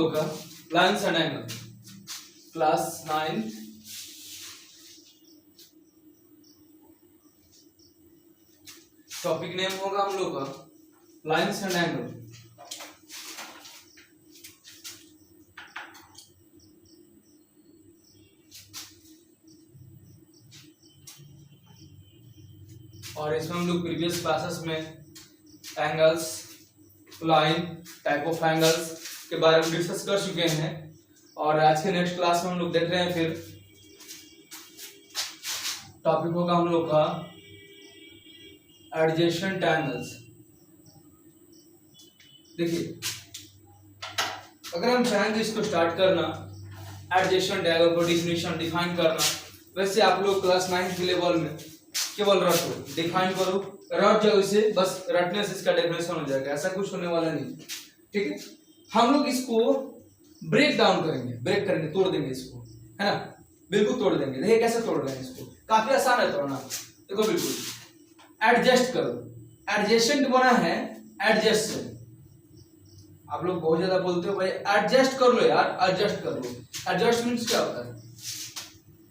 लोग का lines and angle, class 9 topic name होगा हम लोग का लाइन्स एंड एंगल। और इसमें हम लोग प्रीवियस क्लासेस में angles, line, type of angles के बारे में डिस्कस कर चुके हैं। और आज के नेक्स्ट क्लास में हम लोग देख रहे हैं, फिर टॉपिक होगा हम लोग का एडजेसेंट एंगल्स। देखिए, अगर हम चाहेंगे इसको स्टार्ट करना, एडजेसेंट एंगल को डिफिनेशन डिफाइन करना, वैसे आप लोग क्लास 9 के लेवल में केवल रटो, डिफाइन करो, रट जाओ इसे, बस रटने से इसका डेफिनेशन हो जाएगा, ऐसा कुछ होने वाला नहीं। ठीक है, हम लोग इसको ब्रेक डाउन करेंगे, ब्रेक करेंगे, तोड़ देंगे इसको, है ना, बिल्कुल तोड़ देंगे। देखिए कैसे तोड़ रहे हैं इसको, काफी आसान है तोड़ना। देखो बिल्कुल एडजस्ट करो, एडजेसेंट बना है एडजस्ट से। आप लोग बहुत ज्यादा बोलते हो भाई एडजस्ट कर लो यार, एडजस्ट कर लो। एडजस्ट मींस क्या होता है?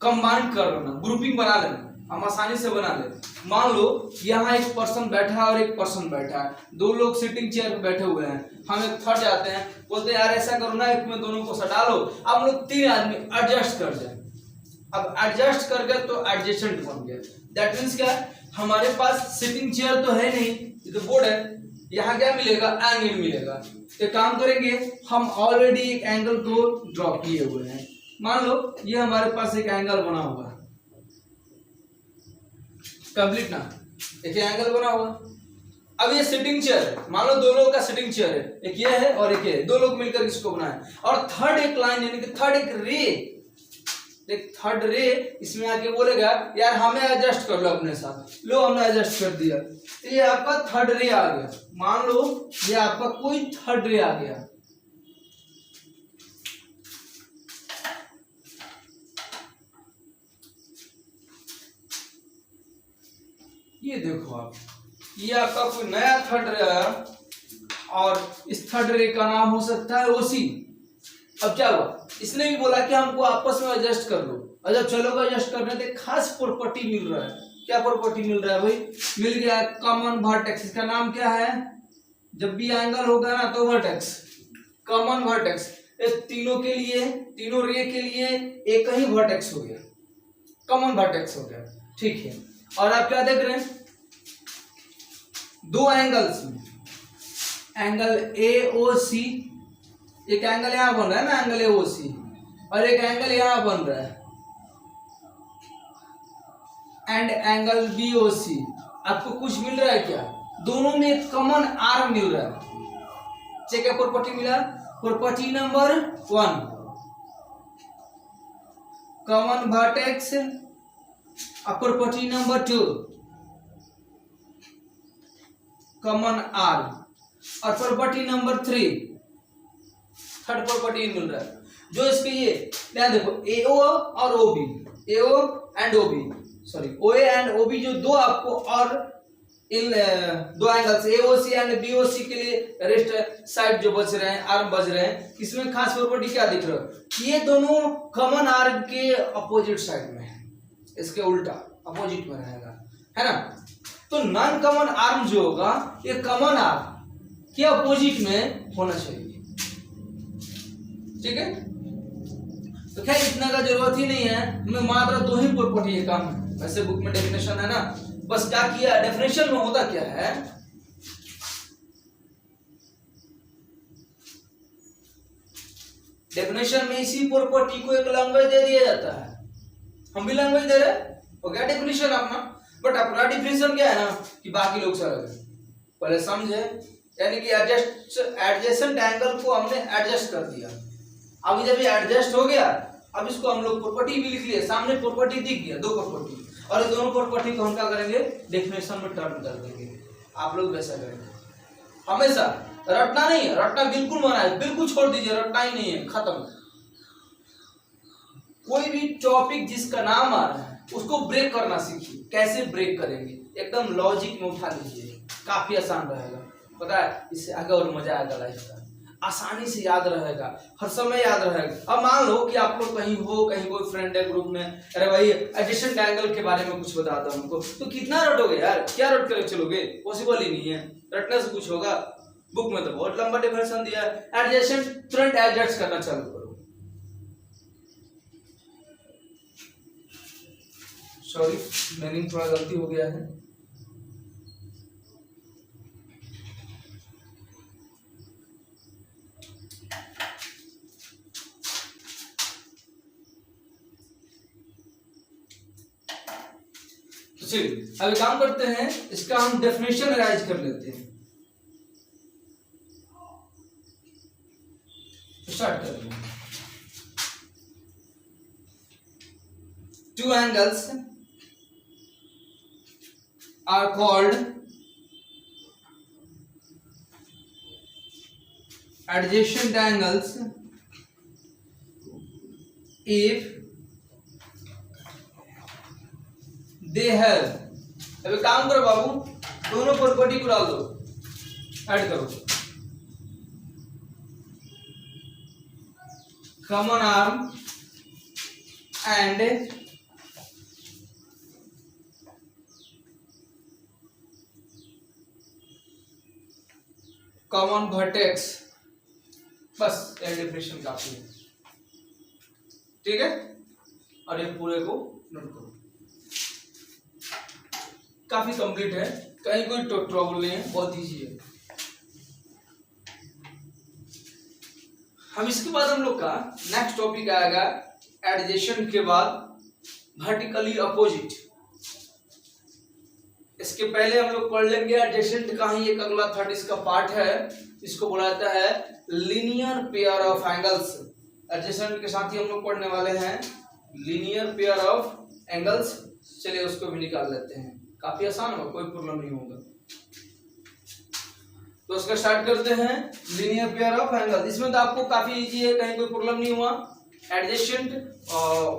कंबाइन कर लेना, ग्रुपिंग बना लेना, हम आसानी से बना ले। मान लो यहाँ एक पर्सन बैठा है और एक पर्सन बैठा है, दो लोग सिटिंग चेयर पे बैठे हुए हैं, हम एक थर्ड जाते हैं, बोलते हैं यार ऐसा करो ना, एक में दोनों को सटा लो, अब लोग 3 आदमी एडजस्ट कर जाए। अब एडजस्ट कर गए तो एडजेसेंट बन गया। दैट मीन्स क्या, हमारे पास सिटिंग चेयर तो है नहीं, ये तो बोर्ड है, यहाँ क्या मिलेगा? एंगल मिलेगा। तो काम करेंगे, हम ऑलरेडी एक एंगल को ड्रॉ किए हुए हैं। मान लो ये हमारे पास एक एंगल बना हुआ है, कंप्लीट ना, एक एंगल बना हुआ। अब ये सिटिंग चेयर है, मान लो दो लोगों का सिटिंग चेयर है, एक ये है और एक ये है, दो लोग मिलकर इसको बनाए। और थर्ड एक लाइन यानी कि थर्ड एक रे, एक थर्ड रे इसमें आके बोलेगा यार हमें एडजस्ट कर लो अपने साथ, लो हमने एडजस्ट कर दिया, तो ये आपका थर्ड रे आ गया। मान लो ये आपका कोई थर्ड रे आ गया, ये देखो आप, ये आपका कोई नया थर्ड रे आया और इस थर्ड रे का नाम हो सकता है ओसी। अब क्या हुआ, इसने भी बोला कि हमको आपस में एडजस्ट कर लो, और जब चलोगे एडजस्ट करने तो खास प्रॉपर्टी मिल रहा है। क्या प्रॉपर्टी मिल रहा है भाई? मिल गया कॉमन वर्टेक्स। इसका नाम क्या है? जब भी एंगल होगा ना तो वर्टेक्स, कॉमन वर्टेक्स। तीनों के लिए, तीनों रे के लिए एक ही वर्टेक्स हो गया, कॉमन वर्टेक्स हो गया। ठीक है, और आप क्या देख रहे हैं? दो एंगल्स में एंगल AOC, एक एंगल यहां बन रहा है ना, एंगल AOC, और एक एंगल यहां बन रहा है एंड एंगल BOC। आपको कुछ मिल रहा है क्या? दोनों में एक कॉमन आर्म मिल रहा है। चेक क्या प्रॉपर्टी मिला? प्रॉपर्टी नंबर 1 कॉमन वर्टेक्स, और प्रॉपर्टी नंबर 2 कॉमन आर्म, और प्रॉपर्टी नंबर 3 थर्ड प्रॉपर्टी मिल रहा है। जो इसके ये ध्यान देखो, AO और OB, AO and OB, sorry OA and OB, जो दो आपको और इन दो एंगल्स AOC एंड BOC के लिए रेस्ट साइड जो बच रहे हैं, आर्म बच रहे हैं, इसमें खास प्रॉपर्टी क्या दिख रहा है? ये दोनों कॉमन आर्म के अपोजिट साइड में है, इसके उल्टा अपोजिट में रहेगा, है ना। तो नॉन कॉमन आर्म जो होगा ये कॉमन आर्म के अपोजिट में होना चाहिए। ठीक है, तो खैर इतना का जरूरत ही नहीं है, हमें मात्र 2 ही प्रॉपर्टी है काम है। वैसे बुक में डेफिनेशन है ना, बस क्या किया, डेफिनेशन में होता क्या है, डेफिनेशन में इसी प्रॉपर्टी को एक लैंग्वेज दे दिया जाता है। हम भी लैंग्वेज दे रहे हैं, हो गया डेफिनेशन अपना, बट अपना डेफिनेशन क्या है ना कि बाकी लोग से अलग है। पहले समझे, यानी कि एडजेसेंट एंगल को हमने एडजस्ट कर दिया। अब जब ये एडजस्ट हो गया, अब इसको हम लोग प्रॉपर्टी भी लिख लिए, सामने प्रॉपर्टी दिख गया, 2 प्रॉपर्टी, और ये दोनों प्रॉपर्टी को हम क्या करेंगे? डेफिनेशन में टर्न कर देंगे। आप लोग वैसा करेंगे हमेशा, रटना नहीं है, रटना बिल्कुल मना है, बिल्कुल छोड़ दीजिए, रटना ही नहीं है, खत्म। कोई भी टॉपिक जिसका नाम आ रहा है उसको ब्रेक करना सीखिए। कैसे ब्रेक करेंगे? एकदम लॉजिक में उठा लीजिए, काफी आसान रहेगा, पता है, इससे आगे और मजा आएगा लाइफ का। आसानी से याद रहेगा, हर समय याद रहेगा। अब मान लो कि आप लोग कहीं हो, कहीं कोई फ्रेंड है ग्रुप में, अरे भाई एडजेसेंट एंगल के बारे में कुछ बताता हूं उनको, तो कितना रटोगे यार, क्या रट कर चलोगे, पॉसिबल ही नहीं है, रटने से कुछ होगा। बुक में तो बहुत लंबा डेफिनेशन दिया है। एडजेसेंट तुरंत एडजस्ट करना चालू करो। सॉरी मीनिंग थोड़ा गलती हो गया है। चलिए अभी काम करते हैं, इसका हम डेफिनेशन अरेंज कर लेते हैं। स्टार्ट करते हैं। Two angles are called adjacent angles if they have, अभी काम करो बाबू, दोनों प्रॉपर्टी को डाल दो, ऐड करो। Common arm and common vertex, बस ये डेफिनेशन काफी है, ठीक है। और ये पूरे को नोट करो, काफी कंप्लीट है, कहीं कोई ट्रबल नहीं है, बहुत इजी है। हम इसके बाद हम लोग का नेक्स्ट टॉपिक आएगा एडजेसेंट के बाद वर्टिकली अपोजिट। इसके पहले हम लोग पढ़ लेंगे एडजेसेंट का ही एक अगला थर्ड इसका पार्ट है, इसको बोला जाता है linear pair of angles. Adjacent के साथ ही हम लोग पढ़ने वाले हैं लीनियर पेयर ऑफ एंगल्स। चलिए उसको भी निकाल लेते हैं, काफी आसान होगा, कोई प्रॉब्लम नहीं होगा। तो उसका स्टार्ट करते हैं लीनियर पेयर ऑफ एंगल। इसमें तो आपको काफी इजी है, कहीं कोई प्रॉब्लम नहीं हुआ। एडजेसेंट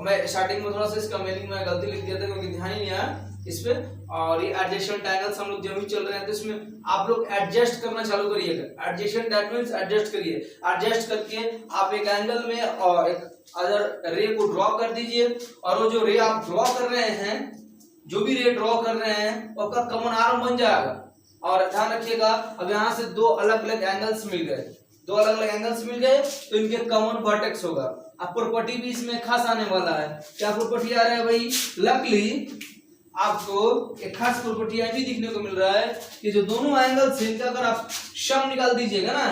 मैं स्टार्टिंग में थोड़ा सा इसका मीनिंग में गलती लिख दिया था क्योंकि ध्यान ही नहीं आया इस पे। और ये एडजेसेंट एंगल्स हम लोग जब भी चल रहे हैं तो इसमें आप लोग एडजस्ट करना चालू करिएगा। एडजेसेंट दैट मींस एडजस्ट करिए, एडजस्ट करके आप एक एंगल में और एक अदर रे को ड्रॉ कर दीजिए, और वो जो रे आप ड्रॉ कर रहे हैं, जो भी रे ड्रॉ कर रहे हैं वो आपका कॉमन आर्म बन जाएगा। और ध्यान रखिएगा, अब यहाँ से दो अलग अलग एंगल्स मिल गए, दो अलग अलग एंगल्स मिल गए तो इनके कॉमन वर्टेक्स होगा। अब प्रॉपर्टी भी इसमें खास आने वाला है। क्या प्रॉपर्टी आ रहा है भाई? लकली आपको एक खास प्रॉपर्टी यह भी दिखने को मिल रहा है कि जो दोनों एंगल्स हैं इनका अगर आप सम निकाल दीजिएगा ना,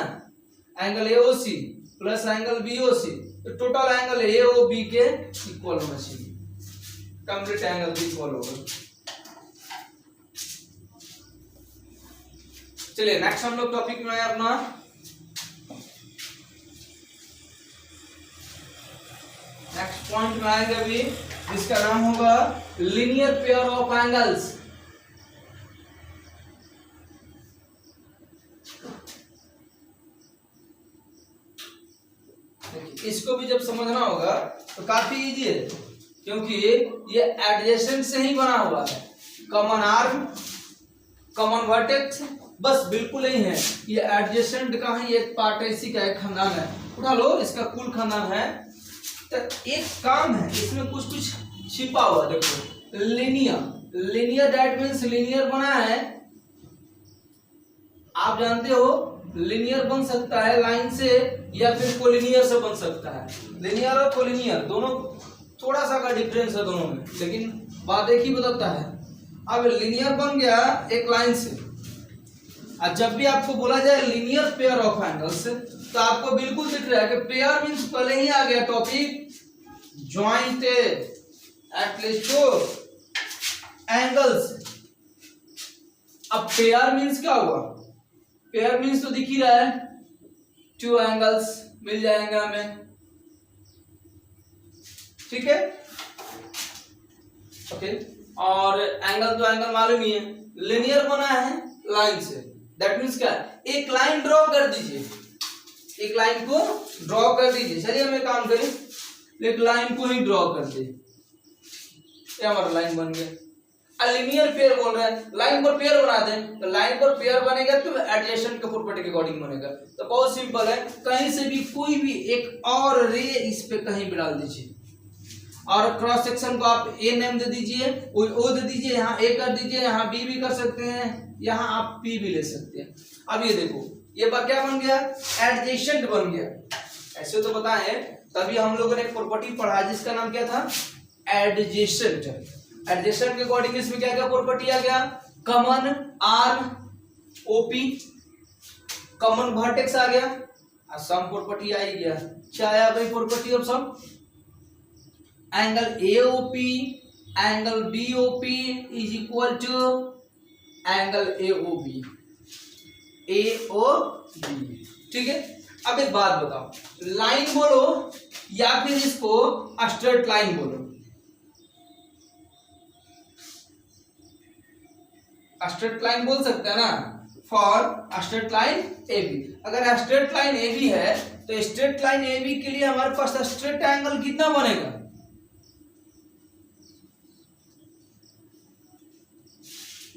angle AOC plus angle BOC, तो टोटल एंगल एओबी के इक्वल होना चाहिए, कंप्लीट एंगल भी इक्वल होगा। चलिए नेक्स्ट हम लोग टॉपिक में आए अपना नेक्स्ट पॉइंट में आएंगे अभी, जिसका नाम होगा लीनियर पेयर ऑफ एंगल्स। इसको भी जब समझना होगा तो काफी इजी है, क्योंकि ये एडजेसेंट से ही बना हुआ है। कॉमन आर्म, कॉमन वर्टेक्स, बस बिल्कुल ही है। ये एडजेसेंट का ही एक पार्ट है, इसी का एक खानदान है। उठा लो, इसका कुल खानदान है। तो एक काम है, इसमें कुछ कुछ छिपा हुआ, देखो linear, linear that means linear बना है। आप जानते हो लीनियर बन सकता है लाइन से या फिर कोलिनियर से बन सकता है। लीनियर और कोलिनियर दोनों थोड़ा सा का डिफरेंस है दोनों में, लेकिन बात एक ही बताता है। अब लीनियर बन गया एक लाइन से, और जब भी आपको बोला जाए लीनियर पेयर ऑफ एंगल्स तो आपको बिल्कुल दिख रहा है कि पेयर मींस पहले ही आ गया टॉपिक, ज्वाइंट एटलीस्ट एंगल्स। अब पेयर मींस क्या हुआ? पेयर मींस तो दिख ही रहा है, टू एंगल्स मिल जाएंगे हमें, ठीक है ओके। और एंगल तो एंगल मालूम ही है, लीनियर बना है लाइन से, दैट मींस क्या है? एक लाइन ड्रॉ कर दीजिए, एक लाइन को ड्रॉ कर दीजिए। चलिए हम एक काम करें, एक लाइन को ही ड्रॉ कर दे, ये हमारा लाइन बन गया। लीनियर पेयर बोल रहे हैं, लाइन पर पेयर बना दें, तो लाइन पर पेयर बनेगा तो एडजेसेंट के प्रॉपर्टी के अकॉर्डिंग बनेगा। तो बहुत सिंपल है, कहीं से भी कोई भी एक और रे इस पे कहीं भी डाल दीजिए और क्रॉस सेक्शन को आप ए नेम दे दीजिए, ओ दे दीजिए, यहाँ ए कर दीजिए, यहाँ बी भी कर सकते हैं, यहाँ आप पी भी ले सकते हैं। अब ये देखो ये क्या बन गया, एडजेसेंट बन गया। ऐसे तो पता है, तभी हम लोगों ने एक प्रॉपर्टी पढ़ा जिसका नाम क्या था, एडजेसेंट। एडजेसेंट के अकॉर्डिंग इसमें क्या क्या प्रॉपर्टी आ गया, common arm OP, common vertex आ गया और सम प्रॉपर्टी आ ही गया। क्या आया भाई property of sum, angle AOP angle BOP is equal to angle AOB, AOB. ठीक है, अब एक बात बताओ, लाइन बोलो या फिर इसको स्ट्रेट लाइन बोलो। स्ट्रेट लाइन बोल सकते हैं ना, for straight line A B. अगर स्ट्रेट लाइन ए बी है तो स्ट्रेट लाइन ए बी के लिए हमारे पास स्ट्रेट एंगल कितना बनेगा,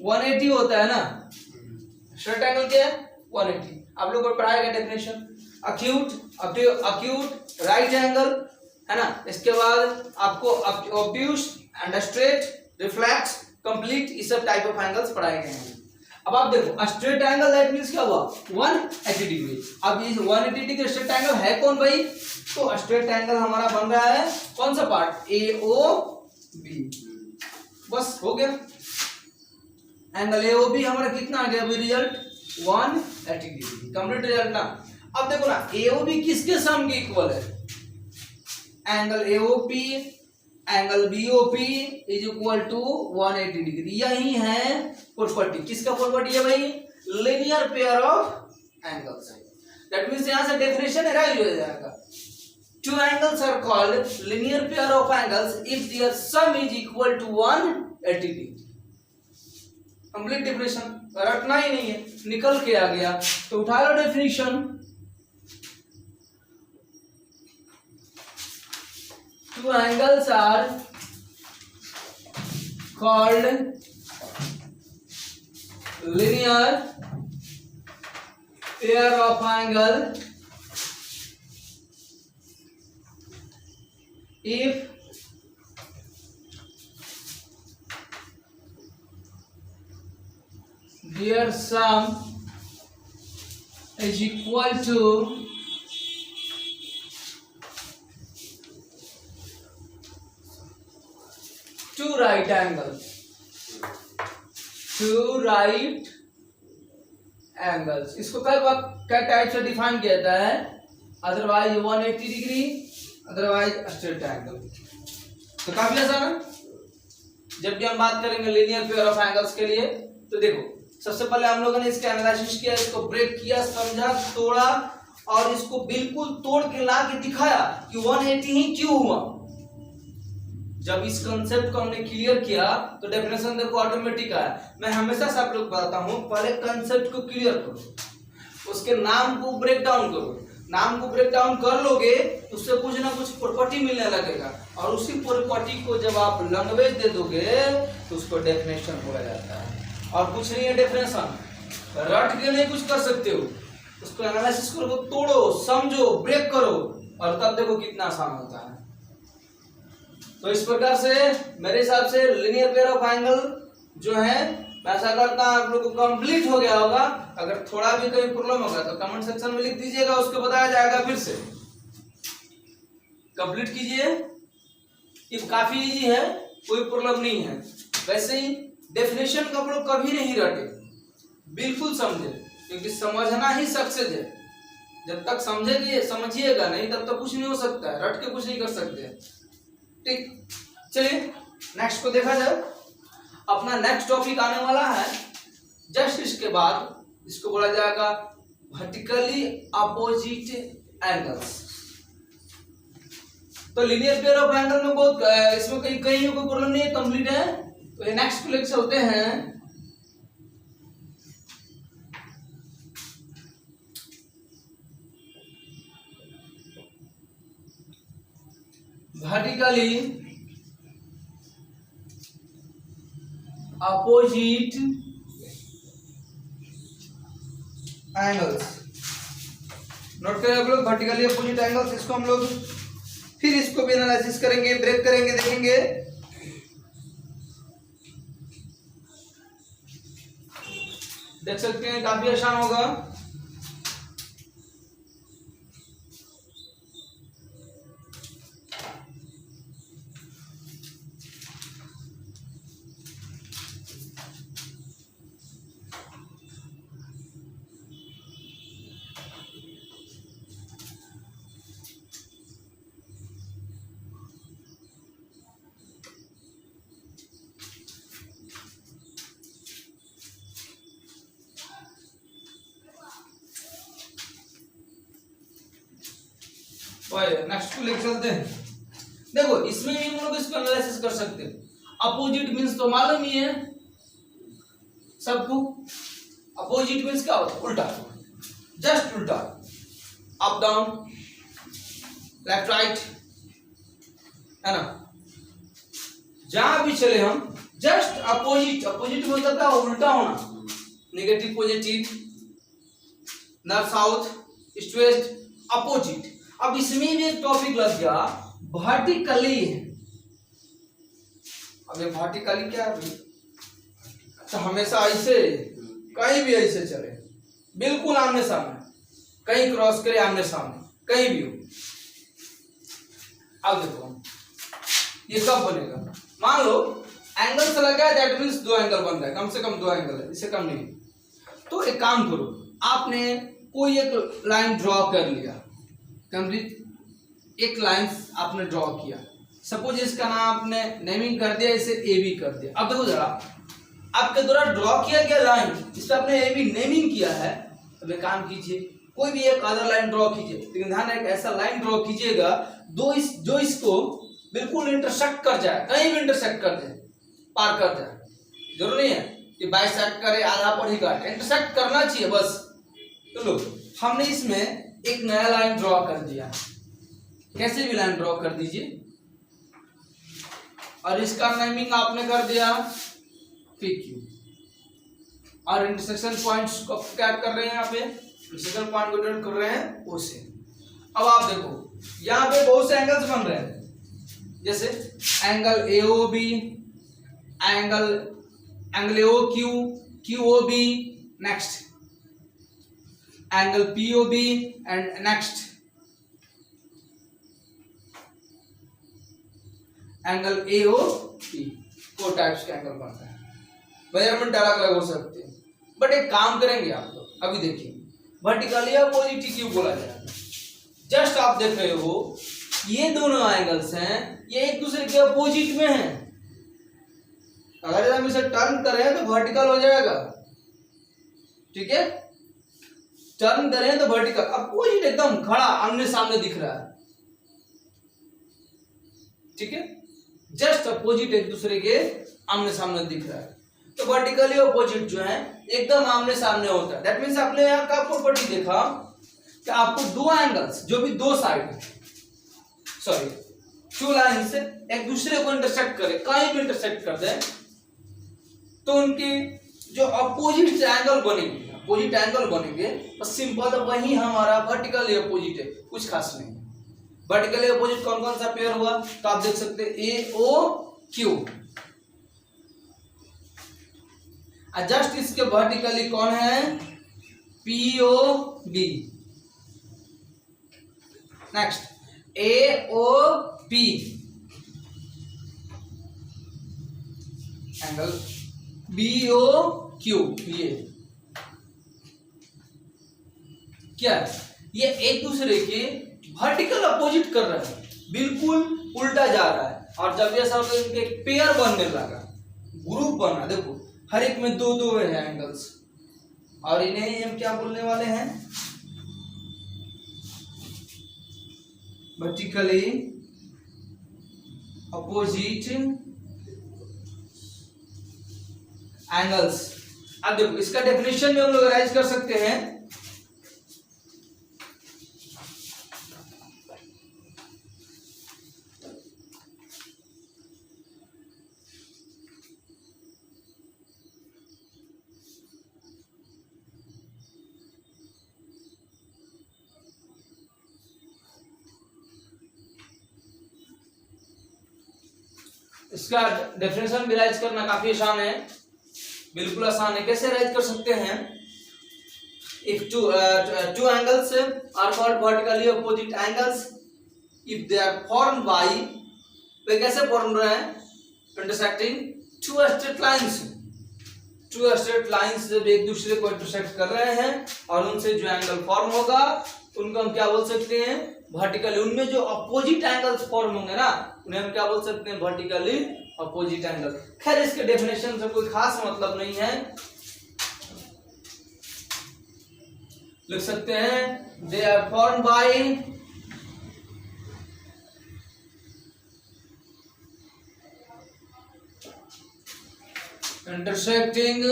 180 होता है ना। स्ट्रेट एंगल क्या है, 180। आप लोग को पढ़ाएगा डेफिनेशन, अक्यूट राइट एंगल है ना, इसके बाद आपको obtuse and straight reflex complete, इस सब टाइप ऑफ एंगल्स पढ़ाए गए हैं। अब आप देखो स्ट्रेट एंगल दैट मींस क्या हुआ, 180 डिग्री। अब ये 180 डिग्री स्ट्रेट एंगल है कौन भाई, तो स्ट्रेट एंगल हमारा बन रहा है कौन सा पार्ट, ए ओ बी। बस हो गया, एंगल ए ओ बी हमारा कितना आ गया अभी रिजल्ट, 180 डिग्री, कंप्लीट रिजल्ट ना। अब देखो ना ए ओ बी किसके सम के इक्वल है, angle A O P angle BOP is equal to 180 degree. यही है प्रॉपर्टी, किसका प्रॉपर्टी है भाई, linear pair of angles. That means यहां से डेफिनेशन अराइज हो जाएगा, two angles are called linear pair of angles if their sum is equal to 180 degree. Complete definition, रटना ही नहीं है, निकल के आ गया। तो उठा लो definition, two angles are called linear pair of angle if their sum is equal to two right angles, two right angles। इसको क्या टाइप से डिफाइन किया जाता है, otherwise 180 degree, otherwise straight angle. तो काफी आसान है। जब भी हम बात करेंगे लीनियर पेयर ऑफ एंगल्स के लिए, तो देखो सबसे पहले हम लोगों ने इसका एनालिसिस किया, इसको ब्रेक किया, समझा, तोड़ा और इसको बिल्कुल तोड़ के ला के दिखाया कि 180 ही क्यों हुआ। जब इस कंसेप्ट को हमने क्लियर किया तो डेफिनेशन देखो ऑटोमेटिक आया। मैं हमेशा से आप लोग बताता हूं, पहले कंसेप्ट को क्लियर करो, उसके नाम को ब्रेक डाउन करो। नाम को ब्रेक डाउन कर लोगे तो उससे कुछ ना कुछ प्रॉपर्टी मिलने लगेगा, और उसी प्रॉपर्टी को जब आप लैंग्वेज दे दोगे तो उसको डेफिनेशन बोला जाता है। और कुछ नहीं है डेफिनेशन, रट के नहीं कुछ कर सकते हो, उसको एनालिसिस करो, तोड़ो, समझो, ब्रेक करो, और तब देखो कितना आसान होता है। तो इस प्रकार से मेरे हिसाब से लीनियर पेयर ऑफ एंगल जो है, मैं ऐसा करता हूं आप लोग को कंप्लीट हो गया होगा। अगर थोड़ा भी कोई प्रॉब्लम होगा तो कमेंट सेक्शन में लिख दीजिएगा, उसको बताया जाएगा। फिर से कंप्लीट कीजिए, ये काफी इजी है, कोई प्रॉब्लम नहीं है। वैसे ही डेफिनेशन को आप लोग कभी नहीं रटे, बिल्कुल समझे, क्योंकि समझना ही सक्सेस है। जब तक समझिएगा नहीं तब तक कुछ नहीं हो सकता है, रट के कुछ नहीं कर सकते। ठीक, चलिए नेक्स्ट को देखा जाए। अपना नेक्स्ट टॉपिक आने वाला है जस्ट इसके बाद, इसको बोला जाएगा वर्टिकली अपोजिट एंगल्स। तो लीनियर पेयर ऑफ एंगल में बहुत इसमें कहीं कोई प्रॉब्लम नहीं है, कंप्लीट है। तो ये नेक्स्ट क्लिक से होते हैं वर्टिकली अपोजिट एंगल्स। नोट करें आप लोग, वर्टिकली अपोजिट एंगल्स, इसको हम लोग फिर इसको भी एनालिसिस करेंगे, ब्रेक करेंगे, देखेंगे। देख सकते हैं काफी आसान होगा। नेक्स्ट को लेकर चलते हैं। देखो इसमें भी हम लोग इसको एनालिसिस कर सकते हैं। अपोजिट मींस तो मालूम ही है सबको। अपोजिट मींस क्या होता है? उल्टा, जस्ट उल्टा, अप डाउन, लेफ्ट राइट, है ना। जहां भी चले हम जस्ट अपोजिट, अपोजिट मतलब क्या? उल्टा होना, negative positive, north south east west, opposite. अब इसमें भी एक टॉपिक लग गया वर्टिकली। अब ये वर्टिकली क्या है? अच्छा हमेशा ऐसे, कहीं भी ऐसे चले, बिल्कुल आमने सामने, कहीं क्रॉस करे आमने सामने, कहीं भी हो। अब देखो ये कब बनेगा? मान लो एंगल चला गया, दैट मींस दो एंगल बन रहा है, कम से कम दो एंगल है, इससे कम नहीं। तो एक काम करो, आपने कोई एक लाइन ड्रॉ कर लिया, कंप्लीट एक लाइन आपने ड्रॉ किया। सपोज इसका नाम आपने नेमिंग कर दिया, इसे ए बी कर दिया। अब देखो जरा, आपके द्वारा ड्रॉ किया गया लाइन, इस पर आपने ए बी नेमिंग किया है। अब एक काम कीजिए, कोई भी एक अदर लाइन ड्रॉ कीजिए, लेकिन ध्यान रखिए ऐसा लाइन ड्रॉ कीजिएगा जो इसको बिल्कुल इंटरसेक्ट कर जाए, कहीं भी इंटरसेक्ट कर दे, पार कर जाए। जरूर नहीं है कि बाइसेक्ट करे, आधा पर ही काटे, इंटरसेक्ट करना चाहिए बस। तो लो हमने इसमें एक नया लाइन ड्रॉ कर दिया, कैसे भी लाइन ड्रॉ कर दीजिए, और इसका नेमिंग आपने कर दिया पी क्यू, और इंटरसेक्शन पॉइंट्स को क्या कर रहे हैं यहाँ पे? इंटरसेक्शन पॉइंट को डिनोट कर रहे हैं ओ से। अब आप देखो यहाँ पे बहुत से एंगल्स बन रहे हैं, जैसे angle AO B, angle AO Q, Q O B, next angle P O B, and next angle A O P. Four types का एंगल बनता है। मेजरमेंट अलग अलग हो सकते हैं, बट एक काम करेंगे आप लोग, अभी देखिए वर्टिकली अपोजिट क्यों बोला जाएगा। जस्ट आप देख रहे हो ये दोनों एंगल्स हैं, ये एक दूसरे के अपोजिट में हैं। अगर हम इसे टर्न करें तो वर्टिकल हो जाएगा, ठीक है। टर्न करें तो वर्टिकल, अपोजिट एकदम खड़ा आमने सामने दिख रहा है, ठीक है। जस्ट अपोजिट एक दूसरे के आमने सामने दिख रहा है, तो वर्टिकली अपोजिट जो है एकदम आमने सामने होता है। दैट मींस आपने यहाँ का प्रॉपर्टी देखा कि आपको दो एंगल्स जो भी दो साइड, सॉरी टू लाइन से एक दूसरे को इंटरसेक्ट करे, कहीं भी इंटरसेक्ट कर दे, तो उनके जो अपोजिट एंगल बनेंगे, बस सिंपल वही हमारा वर्टिकली अपोजिट है, कुछ खास नहीं। वर्टिकली अपोजिट कौन कौन सा पेयर हुआ? तो आप देख सकते हैं ए ओ क्यू, जस्ट इसके वर्टिकली कौन है? P O B, next A O P, angle B O Q. ये क्या है? ये एक दूसरे के वर्टिकल अपोजिट कर रहा है, बिल्कुल उल्टा जा रहा है। और जब ये सब इनके पेयर बनने लगा, ग्रुप बना, देखो हर एक में दो दो है एंगल्स, और इन्हें हम क्या बोलने वाले हैं? Vertically opposite angles. अब देखो इसका डेफिनेशन में हम लोग राइज कर सकते हैं। इसका डेफिनेशन भी राइज करना काफी आसान है, बिल्कुल आसान है। कैसे राइज कर सकते हैं? If two angles are called vertically opposite angles if they are formed by, वे कैसे फॉर्म रहे हैं? इंटरसेक्टिंग two straight lines, two straight lines जब एक दूसरे को इंटरसेक्ट कर रहे हैं और उनसे जो एंगल फॉर्म होगा उनको हम क्या बोल सकते हैं? वर्टिकली। उनमें जो अपोजिट एंगल्स फॉर्म होंगे ना उन्हें हम क्या बोल सकते हैं? Vertically opposite angle. खैर इसके डेफिनेशन से कोई खास मतलब नहीं है, लिख सकते हैं they are form by intersecting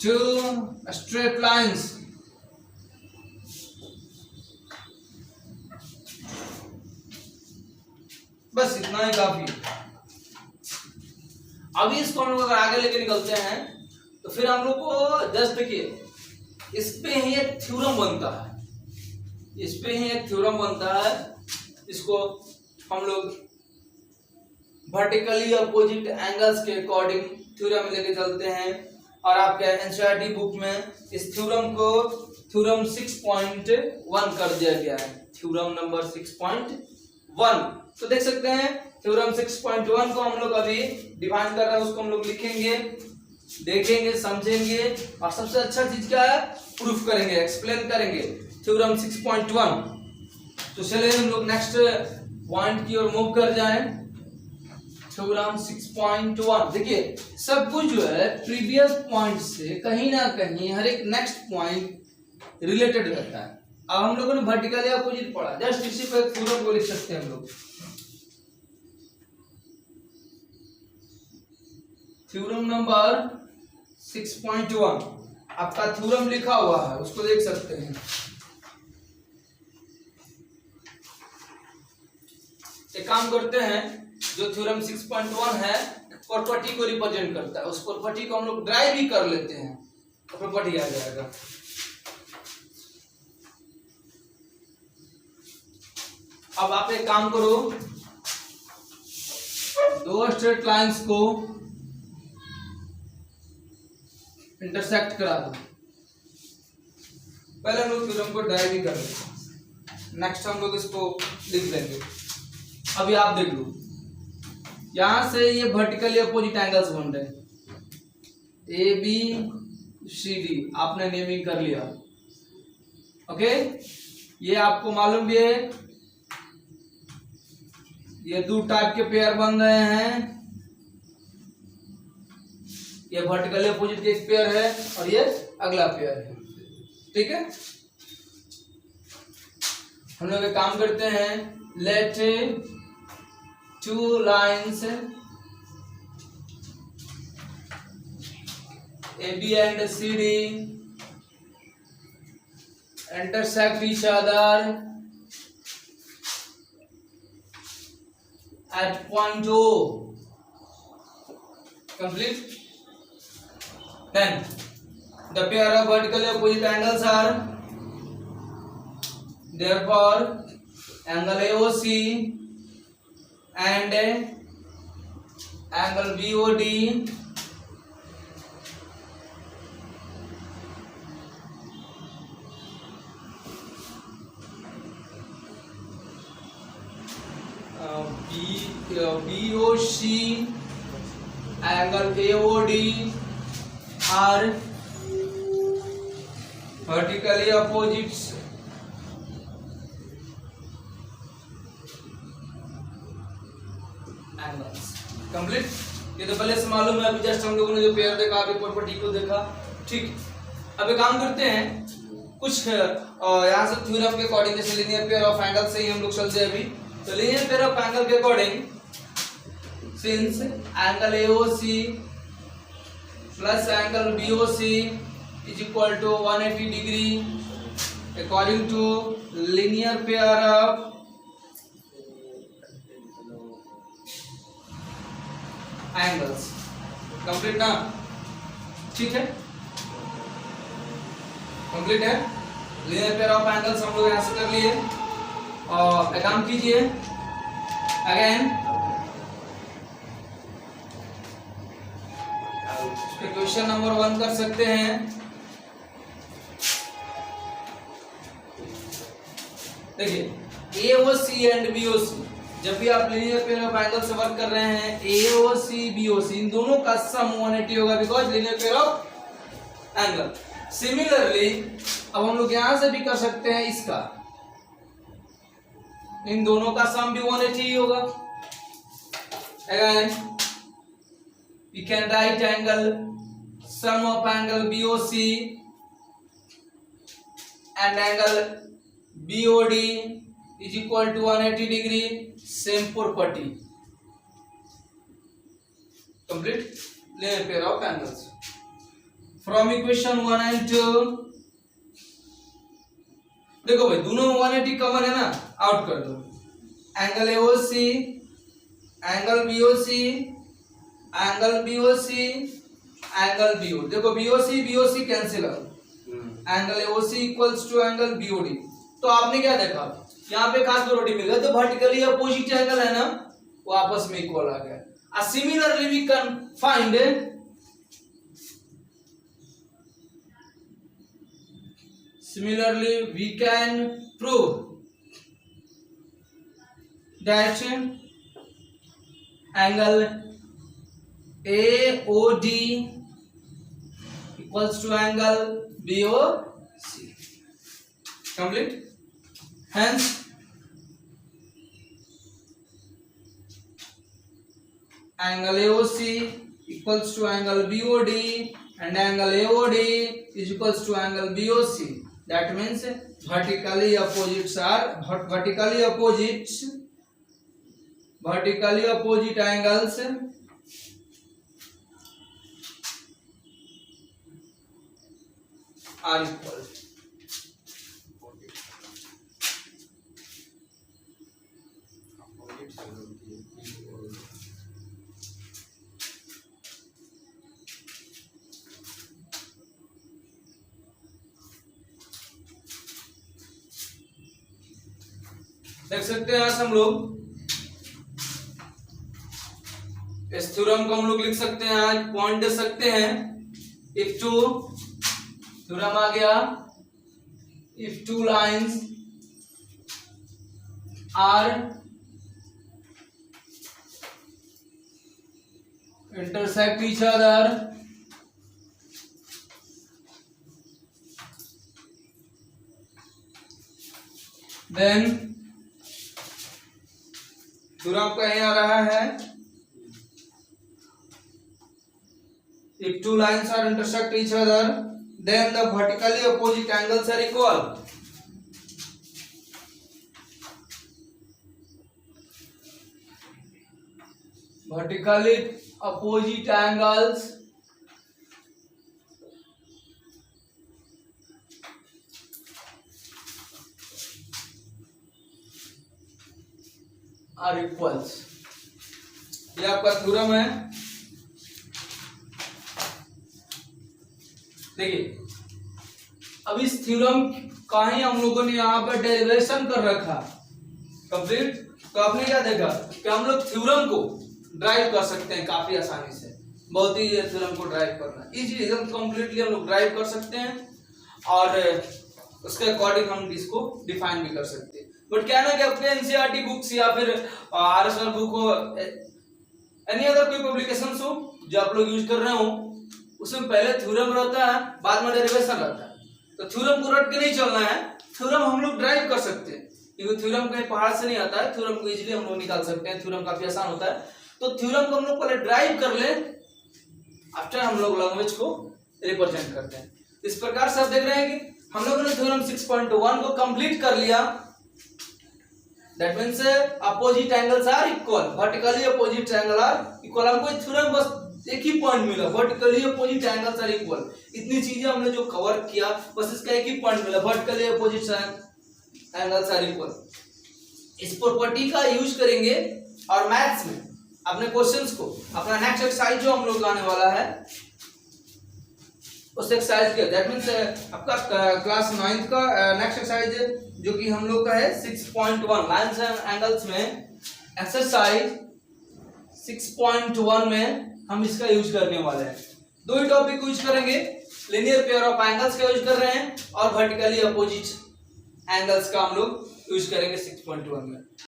two straight lines बस इतना ही काफी। अभी इसको हम लोग अगर आगे लेके निकलते हैं तो फिर हम लोग को जस्ट देखिए इस पे ही एक थ्योरम बनता है, इस पे ही एक थ्योरम बनता है, इसको हम लोग वर्टिकली अपोजिट एंगल्स के अकॉर्डिंग थ्योरम लेके चलते हैं। और आपके एनसीईआरटी बुक में इस थ्योरम को थ्योरम 6.1 कर दिया गया है, थ्योरम नंबर 6.1। तो देख सकते हैं थ्योरम 6.1 को हम लोग अभी डिफाइन कर रहे हैं, उसको हम लोग लिखेंगे, देखेंगे, समझेंगे और सबसे अच्छा चीज क्या है? प्रूफ करेंगे, एक्सप्लेन करेंगे थ्योरम 6.1। तो चलिए हम लोग नेक्स्ट पॉइंट की ओर मूव कर जाएं। थ्योरम 6.1 देखिए सब कुछ जो है प्रीवियस पॉइंट से कहीं ना कहीं हर एक नेक्स्ट पॉइंट रिलेटेड रहता है। अब हम लोगों ने वर्टिकली अपोजिट पढ़ा, जस्ट इसी पे थ्योरम को लिख सकते हैं हम लोग। थ्योरम नंबर 6.1 आपका थ्योरम लिखा हुआ है, उसको देख सकते हैं। एक काम करते हैं, जो थ्योरम 6.1 है प्रॉपर्टी को रिप्रेजेंट करता है, उस प्रॉपर्टी को हम लोग ड्राइव भी कर लेते हैं, प्रॉपर्टी आ जाएगा। अब आप एक काम करो, दो स्ट्रेट लाइंस को इंटरसेक्ट करा दो। पहले हम लोग थ्योरम को ड्राइव ही कर लेते हैं, नेक्स्ट हम लोग इसको लिख लेंगे। अभी आप देख लो, यहां से ये वर्टिकली अपोजिट एंगल्स बन रहे हैं, ए बी सी डी आपने नेमिंग कर लिया। ओके, ये आपको मालूम भी है, ये दो टाइप के पेयर बन रहे हैं, ये वर्टिकली अपोजिट के एक पेयर है और ये अगला पेयर है। ठीक है, हम लोग एक काम करते हैं, late two lines AB and CD intersect each other at point O. Complete. Then the pair of vertically opposite angles are, therefore angle AOC and angle BOD BOC angle AOD are vertically opposites angles. Complete. ये तो पहले से मालूम है, अभी just हम लोगों ने जो पेयर देखा, अभी प्रॉपर्टी को देखा। ठीक, अब एक काम करते हैं, कुछ यहाँ से थ्योरम के अकॉर्डिंग, जैसे लीनियर पेयर ऑफ एंगल से ही हम लोग चलते हैं अभी। तो लीनियर पेयर ऑफ एंगल के according, since angle AOC plus angle BOC is equal to 180 degree according to linear pair of angles. Complete ना? ठीक है, कंप्लीट है। लीनियर पेयर ऑफ एंगल्स हम लोग यहाँ से कर लिए। और एक काम कीजिए अगेन, क्वेश्चन नंबर 1 कर सकते हैं। देखिए AOC एंड BOC, जब भी आप लीनियर पेयर ऑफ एंगल से वर्क कर रहे हैं, AOC BOC इन दोनों का सम 180 होगा, because linear pair of angle. Similarly अब हम लोग यहां से भी कर सकते हैं इसका, इन दोनों का सम भी 180 ही होगा। Again we can write angle sum of angle BOC and angle BOD is equal to 180 degree, same property, complete linear pair of angles. From equation 1 and 2, देखो भाई दोनों में 180 कॉमन है ना, आउट कर दो। Angle AOC, angle BOC, angle BOC, angle BOD, देखो BOC cancel out, angle AOC equals to angle BOD। तो आपने क्या देखा, यहाँ पे खास प्रोपर्टी मिल गया, तो वर्टिकली अपोजिट एंगल है ना, वो आपस में इक्वल आ गया। Similarly we can find, similarly we can prove that angle AOD equals to angle BOC, complete. Hence angle AOC equals to angle BOD and angle AOD is equals to angle BOC. That means vertically opposite angles are equal. देख सकते हैं आज हम लोग इस theorem को हम लोग लिख सकते हैं, आज पॉइंट दे सकते हैं। इफ टू थ्योरम आ गया, if two lines are intersect each other, then theorem का यहाँ आ रहा है, if two lines are intersect each other then the vertically opposite angles are equal. Vertically opposite angles are equals. ये आपका theorem है। देखिए अब इस थ्योरम का ही हम लोगों ने यहाँ पर डेरिवेशन कर रखा कंप्लीट। तो आपने क्या देखा कि हम लोग थ्योरम को ड्राइव कर सकते हैं काफी आसानी से, बहुत ही थ्योरम को ड्राइव करना इजी, एकदम कंप्लीटली हम लोग ड्राइव कर सकते हैं और उसके अकॉर्डिंग हम इसको डिफाइन भी कर सकते हैं। बट क्या ना कि आपके एनसीईआरटी बुक्स या फिर आरएसआर बुक हो, एनी अदर कोई पब्लिकेशंस हो जो आप लोग यूज कर रहे हो, उसमें पहले थ्योरम रहता है, बाद में डेरिवेशन रहता है। तो थ्योरम को रट के नहीं चलना है, थ्योरम हम लोग ड्राइव कर सकते हैं, क्योंकि थ्योरम कहीं पहाड़ से नहीं आता है, थ्योरम को इजीली हम लोग निकाल सकते हैं, थ्योरम काफी आसान होता है। तो थ्योरम को हम लोग पहले ड्राइव कर ले, आफ्टर हम लोग लैंग्वेज को रिप्रेजेंट करते हैं। इस प्रकार से आप देख रहे हैं कि हम लोगों ने थ्योरम 6.1 को कंप्लीट कर लिया। That means opposite angles are equal, vertically opposite angle are equal. हमको थ्योरम बस एक ही पॉइंट मिला, vertically opposite angles are equal. इतनी चीजें हमने जो कवर किया, बस इसका एक ही पॉइंट मिला, vertically opposite angles are equal. इस प्रॉपर्टी का यूज करेंगे और मैथ्स में अपने क्वेश्चंस को, अपना नेक्स्ट एक्सरसाइज जो हम लोग आने वाला है उस एक्सरसाइज के दैट मीन्स आपका क्लास 9th का नेक्स्ट एक्सरसाइज जो कि हम लोग का है 6.1 लाइन्स एंड एंगल्स में एक्सरसाइज 6.1 में हम इसका यूज करने वाले हैं। दो ही टॉपिक यूज करेंगे, लिनियर पेयर ऑफ एंगल्स का यूज कर रहे हैं और वर्टिकली अपोजिट एंगल्स का हम लोग यूज करेंगे 6.1 में।